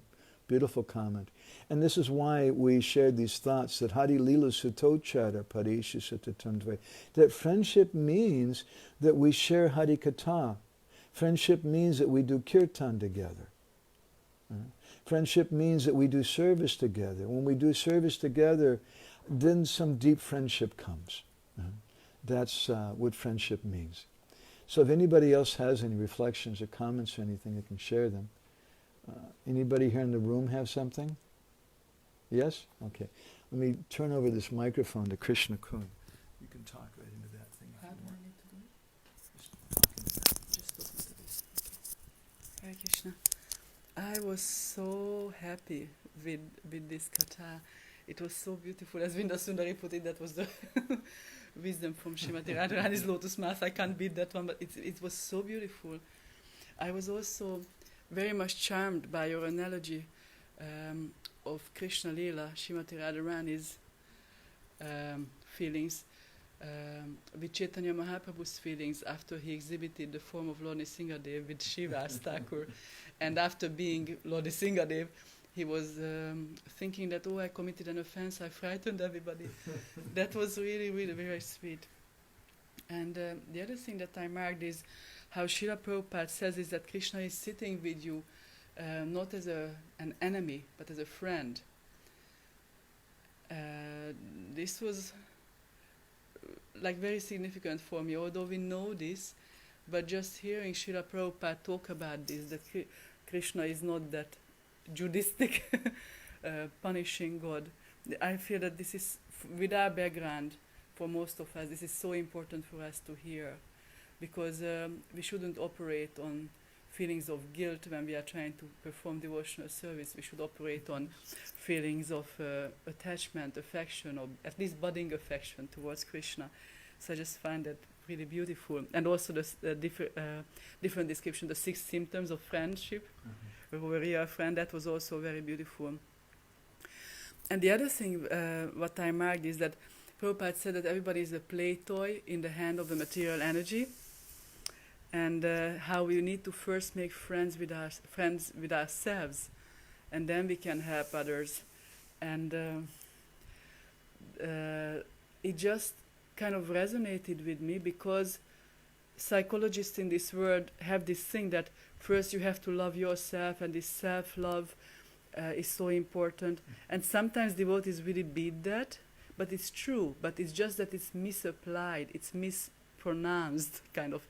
beautiful comment. And this is why we shared these thoughts that Hari Lila Sutochara Parisha Satatandve. That friendship means that we share Hari Katha. Friendship means that we do kirtan together. Friendship means that we do service together. When we do service together, then some deep friendship comes. That's what friendship means. So if anybody else has any reflections or comments or anything, they can share them. Anybody here in the room have something? Yes? Okay. Let me turn over this microphone to Krishna Kun. You can talk right into that thing. How do I need to do it? Just talk into this. Okay. Hare Krishna. I was so happy with this katha. It was so beautiful. As Vinda Sundari put it, that was the wisdom from Srimati Radharani's lotus mouth. I can't beat that one, but it was so beautiful. I was also very much charmed by your analogy of Krishna Lila, Srimati Radharani's feelings, with Chaitanya Mahaprabhu's feelings after he exhibited the form of Lord Nrsingadev with Shiva's Thakur. And after being Lord Nrsingadev, he was thinking that, oh, I committed an offense, I frightened everybody. That was really, really very sweet. And the other thing that I marked is how Srila Prabhupada says is that Krishna is sitting with you not as an enemy, but as a friend. This was like very significant for me, although we know this, but just hearing Srila Prabhupada talk about this, that Krishna is not that Judistic, punishing God. I feel that this is, with our background, for most of us, this is so important for us to hear, because we shouldn't operate on feelings of guilt when we are trying to perform devotional service. We should operate on feelings of attachment, affection, or at least budding affection towards Krishna. So I just find that really beautiful. And also the different description, the 6 symptoms of friendship, a real friend, that was also very beautiful. And the other thing, what I marked is that Prabhupada said that everybody is a play toy in the hand of the material energy, and how we need to first make friends with ourselves, and then we can help others. And it just kind of resonated with me, because psychologists in this world have this thing that first you have to love yourself, and this self-love is so important. And sometimes devotees really beat that, but it's true. But it's just that it's misapplied, it's mispronounced, kind of.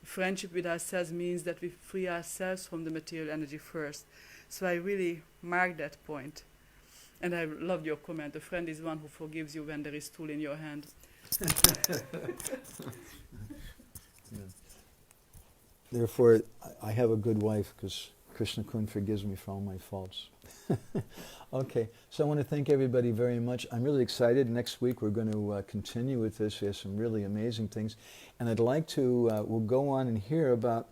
Friendship with ourselves means that we free ourselves from the material energy first. So I really marked that point. And I loved your comment. A friend is one who forgives you when there is tool in your hand. Therefore, I have a good wife, because Krishna Kun forgives me for all my faults. Okay, so I want to thank everybody very much. I'm really excited. Next week we're going to continue with this. We have some really amazing things. And I'd like to, we'll go on and hear about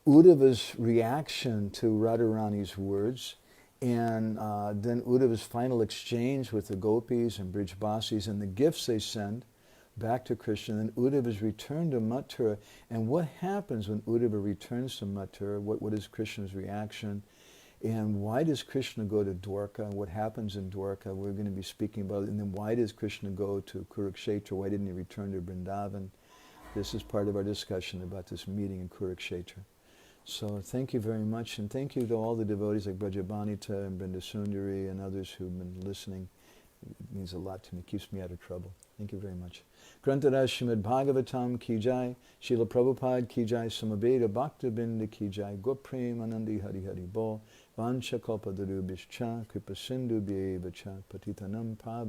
Uddhava's reaction to Radharani's words, and then Uddhava's final exchange with the gopis and Brijbasis and the gifts they send back to Krishna, and Uddhava is returned to Mathura. And what happens when Uddhava returns to Mathura? What is Krishna's reaction? And why does Krishna go to Dwarka? What happens in Dwarka? We're going to be speaking about it. And then why does Krishna go to Kurukshetra? Why didn't he return to Vrindavan? This is part of our discussion about this meeting in Kurukshetra. So thank you very much, and thank you to all the devotees like Brajabanita and Brinda Sundari and others who've been listening. It means a lot to me, keeps me out of trouble. Thank you very much. Grantaraj Srimad Bhagavatam ki jai, Srila Prabhupada ki jai, Samaveda Bhakta Binda ki jai, Goprem Anandi Hari Hari Bol, Vancha Kalpadarubhischa, Kripa Sindhu Bhyevacha, Patitanam Prabhu.